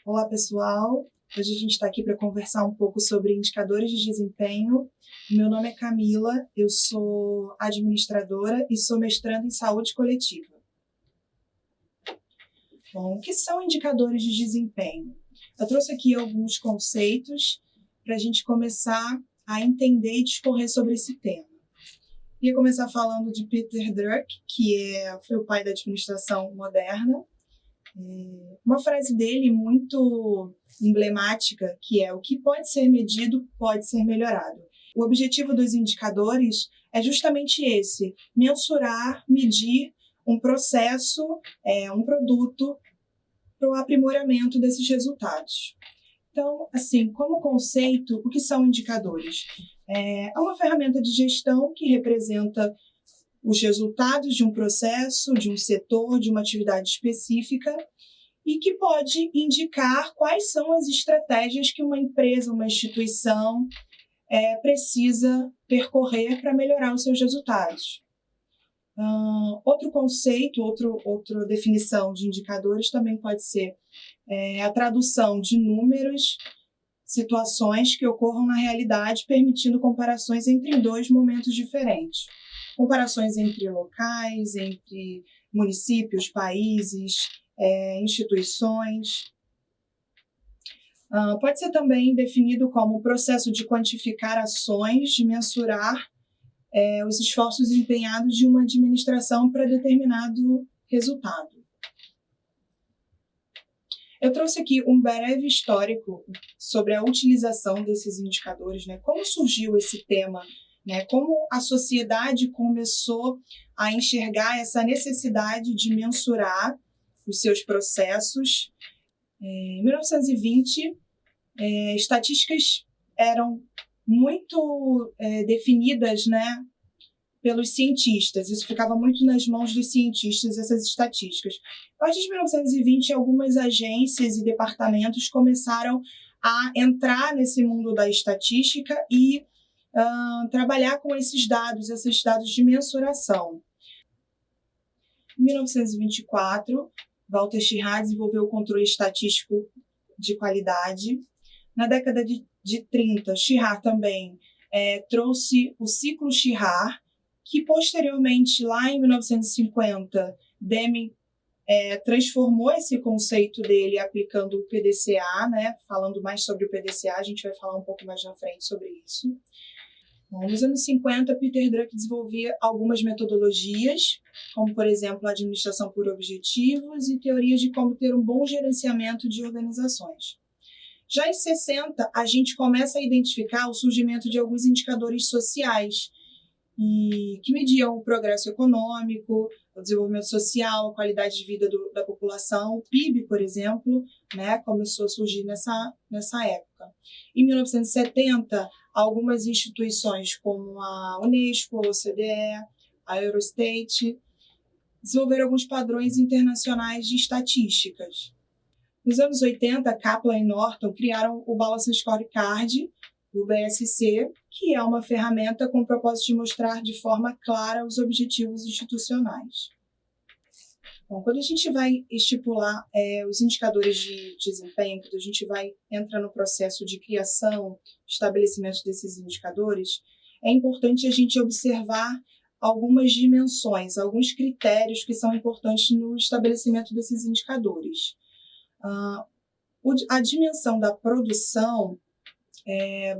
Olá, pessoal. Hoje a gente está aqui para conversar um pouco sobre indicadores de desempenho. Meu nome é Camila, eu sou administradora e sou mestranda em saúde coletiva. Bom, o que são indicadores de desempenho? Eu trouxe aqui alguns conceitos para a gente começar a entender e discorrer sobre esse tema. Ia começar falando de Peter Drucker, que foi o pai da administração moderna. Uma frase dele muito emblemática, que é: o que pode ser medido pode ser melhorado. O objetivo dos indicadores é justamente esse: mensurar, medir um processo, um produto, para o aprimoramento desses resultados. Então, assim, como conceito, o que são indicadores? É uma ferramenta de gestão que representa os resultados de um processo, de um setor, de uma atividade específica, e que pode indicar quais são as estratégias que uma empresa, uma instituição precisa percorrer para melhorar os seus resultados. Outro conceito, outra definição de indicadores também pode ser a tradução de números, situações que ocorram na realidade, permitindo comparações entre dois momentos diferentes. Comparações entre locais, entre municípios, países, instituições. Pode ser também definido como o processo de quantificar ações, de mensurar os esforços empenhados de uma administração para determinado resultado. Eu trouxe aqui um breve histórico sobre a utilização desses indicadores, né? Como surgiu esse tema, né? Como a sociedade começou a enxergar essa necessidade de mensurar os seus processos. Em 1920, estatísticas eram muito definidas, né, pelos cientistas. Isso ficava muito nas mãos dos cientistas, essas estatísticas. A partir de 1920, algumas agências e departamentos começaram a entrar nesse mundo da estatística e trabalhar com esses dados de mensuração. Em 1924, Walter Schirra desenvolveu o controle estatístico de qualidade. Na década de 30, Schirra também trouxe o ciclo Schirra, que posteriormente, lá em 1950, Deming transformou esse conceito dele aplicando o PDCA, né? Falando mais sobre o PDCA, a gente vai falar um pouco mais na frente sobre isso. Bom, nos anos 50, Peter Drucker desenvolvia algumas metodologias, como, por exemplo, a administração por objetivos e teorias de como ter um bom gerenciamento de organizações. Já em 60, a gente começa a identificar o surgimento de alguns indicadores sociais, e que mediam o progresso econômico, o desenvolvimento social, a qualidade de vida da população. O PIB, por exemplo, né, começou a surgir nessa época. Em 1970, algumas instituições como a Unesco, a OCDE, a Eurostat, desenvolveram alguns padrões internacionais de estatísticas. Nos anos 80, Kaplan e Norton criaram o Balance Scorecard, o BSC, que é uma ferramenta com o propósito de mostrar de forma clara os objetivos institucionais. Bom, quando a gente vai estipular os indicadores de desempenho, quando a gente vai entrar no processo de criação, estabelecimento desses indicadores, é importante a gente observar algumas dimensões, alguns critérios que são importantes no estabelecimento desses indicadores. A dimensão da produção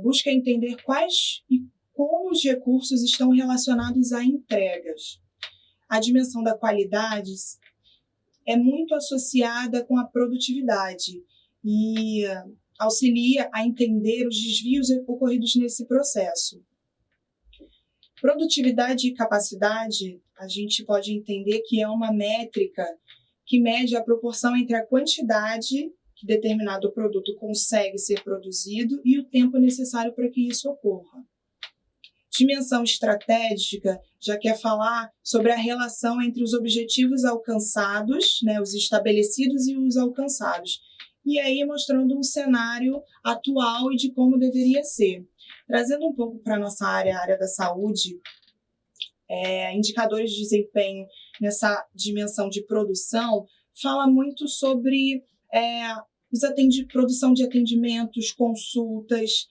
busca entender quais e como os recursos estão relacionados a entregas. A dimensão da qualidade é muito associada com a produtividade e auxilia a entender os desvios ocorridos nesse processo. Produtividade e capacidade, a gente pode entender que é uma métrica que mede a proporção entre a quantidade que determinado produto consegue ser produzido e o tempo necessário para que isso ocorra. Dimensão estratégica já quer falar sobre a relação entre os objetivos alcançados, né, os estabelecidos e os alcançados, e aí mostrando um cenário atual e de como deveria ser. Trazendo um pouco para a nossa área, a área da saúde, indicadores de desempenho nessa dimensão de produção, fala muito sobre Produção de atendimentos, consultas,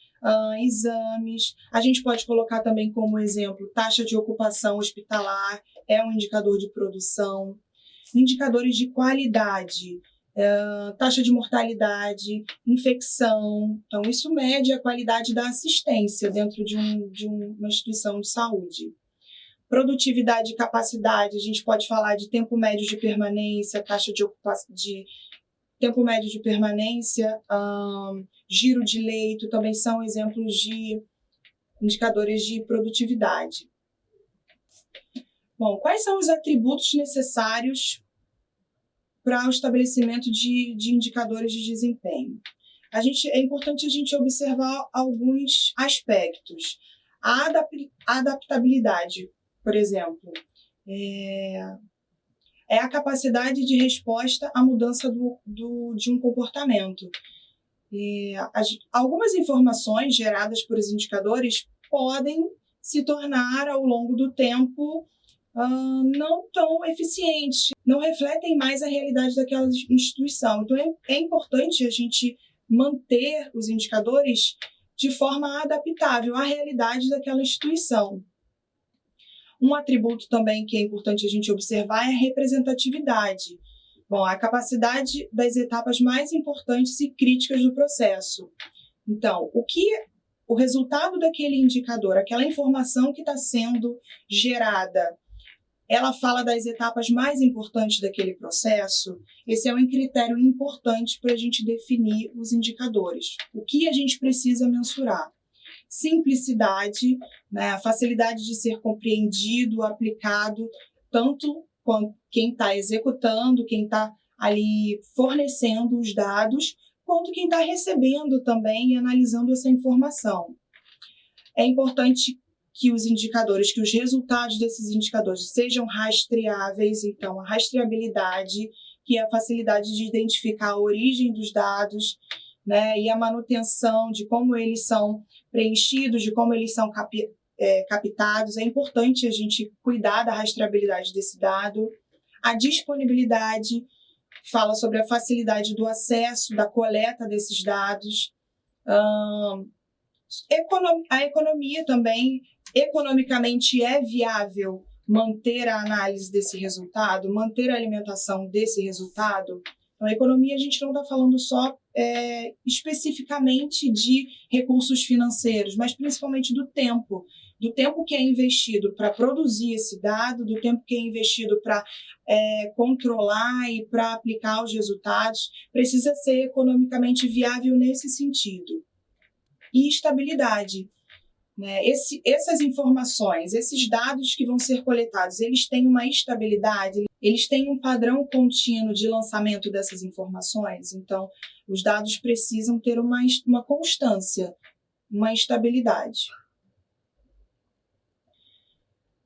exames. A gente pode colocar também como exemplo taxa de ocupação hospitalar, é um indicador de produção. Indicadores de qualidade, taxa de mortalidade, infecção. Então, isso mede a qualidade da assistência dentro de uma instituição de saúde. Produtividade e capacidade, a gente pode falar de tempo médio de permanência, taxa de ocupação, de tempo médio de permanência, giro de leito, também são exemplos de indicadores de produtividade. Bom, quais são os atributos necessários para o estabelecimento de indicadores de desempenho? É importante a gente observar alguns aspectos. A adaptabilidade, por exemplo, é a capacidade de resposta à mudança de um comportamento. Algumas informações geradas por os indicadores podem se tornar, ao longo do tempo, não tão eficientes, não refletem mais a realidade daquela instituição. Então, é importante a gente manter os indicadores de forma adaptável à realidade daquela instituição. Um atributo também que é importante a gente observar é a representatividade. Bom, a capacidade das etapas mais importantes e críticas do processo. Então, o resultado daquele indicador, aquela informação que está sendo gerada, ela fala das etapas mais importantes daquele processo. Esse é um critério importante para a gente definir os indicadores. O que a gente precisa mensurar? Simplicidade, né, a facilidade de ser compreendido, aplicado, tanto quanto quem está executando, quem está ali fornecendo os dados, quanto quem está recebendo também e analisando essa informação. É importante que os resultados desses indicadores sejam rastreáveis, então a rastreabilidade, que é a facilidade de identificar a origem dos dados, né, e a manutenção de como eles são preenchidos, de como eles são captados. É importante a gente cuidar da rastreabilidade desse dado. A disponibilidade fala sobre a facilidade do acesso, da coleta desses dados. A economia também, economicamente é viável manter a análise desse resultado, manter a alimentação desse resultado. Então, a economia, a gente não está falando só especificamente de recursos financeiros, mas principalmente do tempo que é investido para produzir esse dado, do tempo que é investido para controlar e para aplicar os resultados, precisa ser economicamente viável nesse sentido. E estabilidade. Né? Essas informações, esses dados que vão ser coletados, eles têm uma estabilidade, eles têm um padrão contínuo de lançamento dessas informações. Então, os dados precisam ter uma constância, uma estabilidade.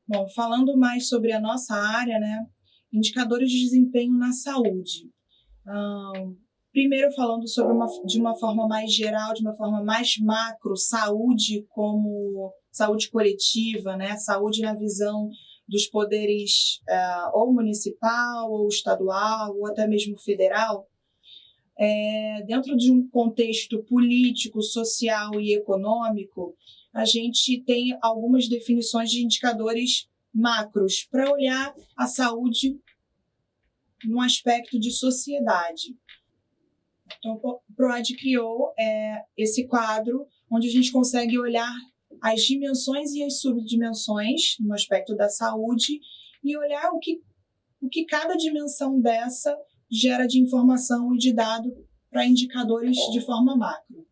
Bom, falando mais sobre a nossa área, né? Indicadores de desempenho na saúde. Primeiro, falando de uma forma mais geral, de uma forma mais macro, saúde como saúde coletiva, né? Saúde na visão dos poderes ou municipal, ou estadual, ou até mesmo federal. Dentro de um contexto político, social e econômico, a gente tem algumas definições de indicadores macros para olhar a saúde num aspecto de sociedade. Então, o PROAD criou esse quadro onde a gente consegue olhar as dimensões e as subdimensões no aspecto da saúde e olhar o que cada dimensão dessa gera de informação e de dado para indicadores de forma macro.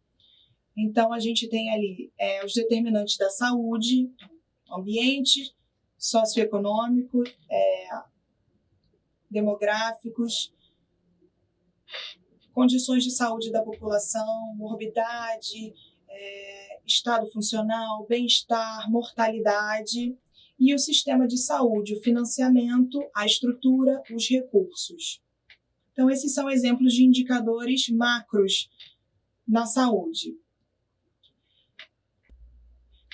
Então, a gente tem ali os determinantes da saúde, ambiente, socioeconômico, demográficos, condições de saúde da população, morbidade, estado funcional, bem-estar, mortalidade e o sistema de saúde, o financiamento, a estrutura, os recursos. Então, esses são exemplos de indicadores macros na saúde.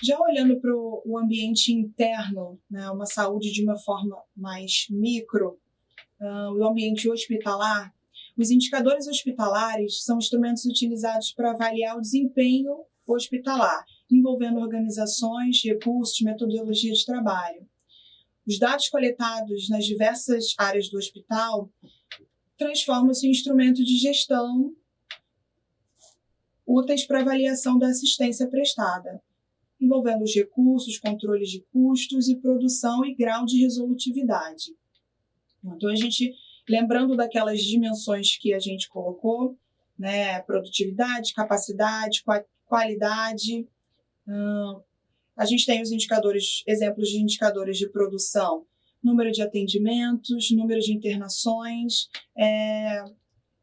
Já olhando para o ambiente interno, né, uma saúde de uma forma mais micro, o ambiente hospitalar, Os indicadores hospitalares são instrumentos utilizados para avaliar o desempenho hospitalar, envolvendo organizações, recursos, metodologia de trabalho. Os dados coletados nas diversas áreas do hospital transformam-se em instrumentos de gestão úteis para avaliação da assistência prestada, envolvendo os recursos, controles de custos e produção e grau de resolutividade. Então, a gente, lembrando daquelas dimensões que a gente colocou, né, produtividade, capacidade, qualidade, a gente tem os indicadores, exemplos de indicadores de produção, número de atendimentos, número de internações,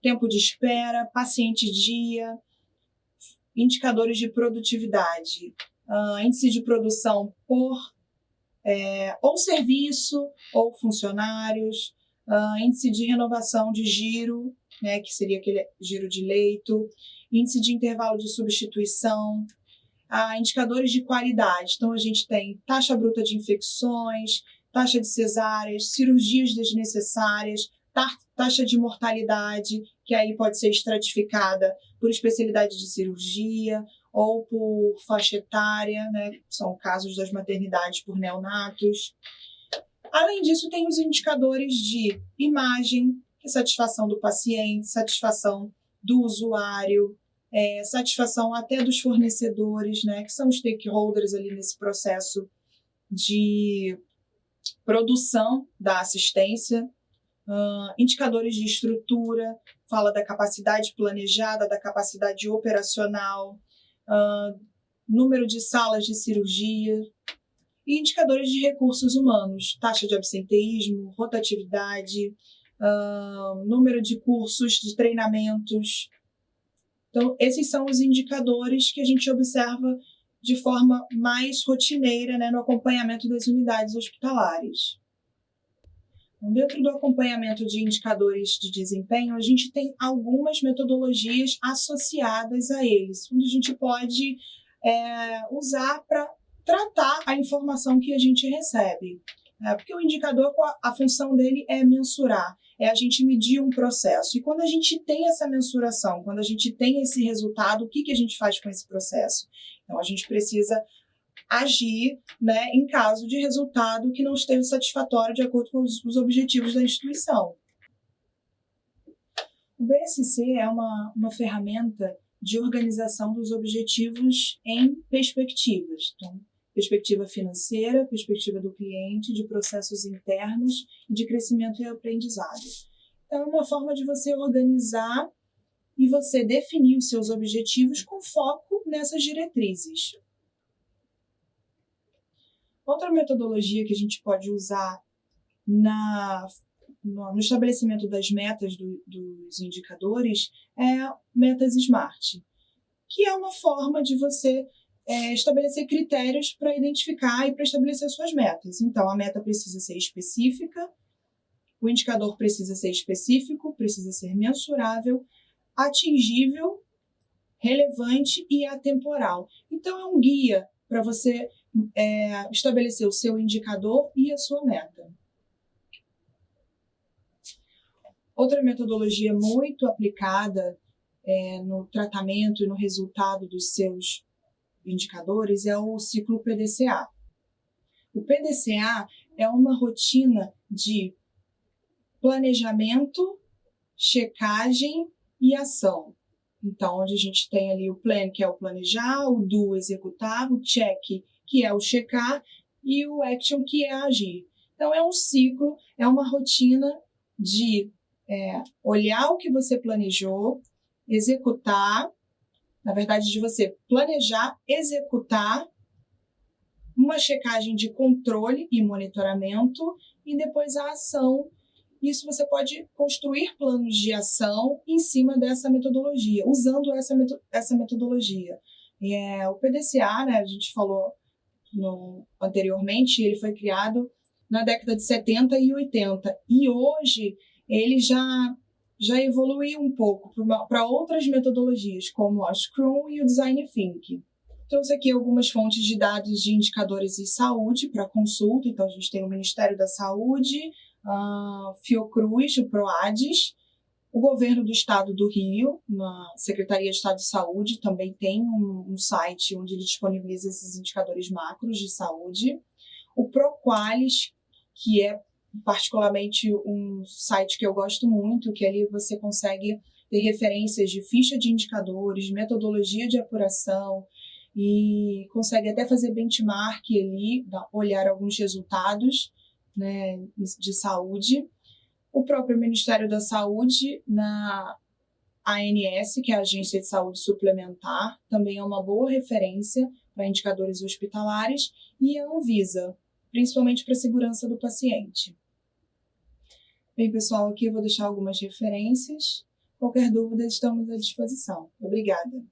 tempo de espera, paciente dia, indicadores de produtividade, índice de produção por ou serviço ou funcionários, índice de renovação de giro, né, que seria aquele giro de leito, índice de intervalo de substituição, indicadores de qualidade. Então, a gente tem taxa bruta de infecções, taxa de cesáreas, cirurgias desnecessárias, taxa de mortalidade, que aí pode ser estratificada por especialidade de cirurgia ou por faixa etária, né? São casos das maternidades por neonatos. Além disso, tem os indicadores de imagem, satisfação do paciente, satisfação do usuário, satisfação até dos fornecedores, né? Que são os stakeholders ali nesse processo de produção da assistência. Indicadores de estrutura, fala da capacidade planejada, da capacidade operacional, número de salas de cirurgia, e indicadores de recursos humanos, taxa de absenteísmo, rotatividade, número de cursos, de treinamentos. Então, esses são os indicadores que a gente observa de forma mais rotineira, né, no acompanhamento das unidades hospitalares. Dentro do acompanhamento de indicadores de desempenho, a gente tem algumas metodologias associadas a eles, onde a gente pode usar para tratar a informação que a gente recebe. Porque o indicador, a função dele é mensurar, é a gente medir um processo. E quando a gente tem essa mensuração, quando a gente tem esse resultado, o que a gente faz com esse processo? Então, a gente precisa agir, né, em caso de resultado que não esteja satisfatório de acordo com os objetivos da instituição. O BSC é uma ferramenta de organização dos objetivos em perspectivas. Então, perspectiva financeira, perspectiva do cliente, de processos internos e de crescimento e aprendizado. Então, é uma forma de você organizar e você definir os seus objetivos com foco nessas diretrizes. Outra metodologia que a gente pode usar no estabelecimento das metas dos indicadores é metas SMART, que é uma forma de você estabelecer critérios para identificar e para estabelecer suas metas. Então, a meta precisa ser específica, o indicador precisa ser específico, precisa ser mensurável, atingível, relevante e atemporal. Então, é um guia para você estabelecer o seu indicador e a sua meta. Outra metodologia muito aplicada no tratamento e no resultado dos seus indicadores é o ciclo PDCA. O PDCA é uma rotina de planejamento, checagem e ação. Então, onde a gente tem ali o plan, que é o planejar, o do, executar, o check, que é o checar, e o action, que é agir. Então, é um ciclo, é uma rotina de olhar o que você planejou, executar, na verdade, de você planejar, executar, uma checagem de controle e monitoramento, e depois a ação. Isso você pode construir planos de ação em cima dessa metodologia, usando essa metodologia. O PDCA, né, a gente falou anteriormente, ele foi criado na década de 70 e 80. E hoje ele já evoluiu um pouco para outras metodologias, como a Scrum e o Design Thinking. Trouxe aqui algumas fontes de dados de indicadores de saúde para consulta. Então, a gente tem o Ministério da Saúde, Fiocruz, o PROADES, O governo do estado do Rio, na Secretaria de Estado de Saúde, também tem um site onde ele disponibiliza esses indicadores macros de saúde. O ProQualis, que é particularmente um site que eu gosto muito, que ali você consegue ter referências de ficha de indicadores, metodologia de apuração e consegue até fazer benchmark ali, olhar alguns resultados, né, de saúde. O próprio Ministério da Saúde, na ANS, que é a Agência de Saúde Suplementar, também é uma boa referência para indicadores hospitalares, e a Anvisa, principalmente para a segurança do paciente. Bem, pessoal, aqui eu vou deixar algumas referências. Qualquer dúvida, estamos à disposição. Obrigada.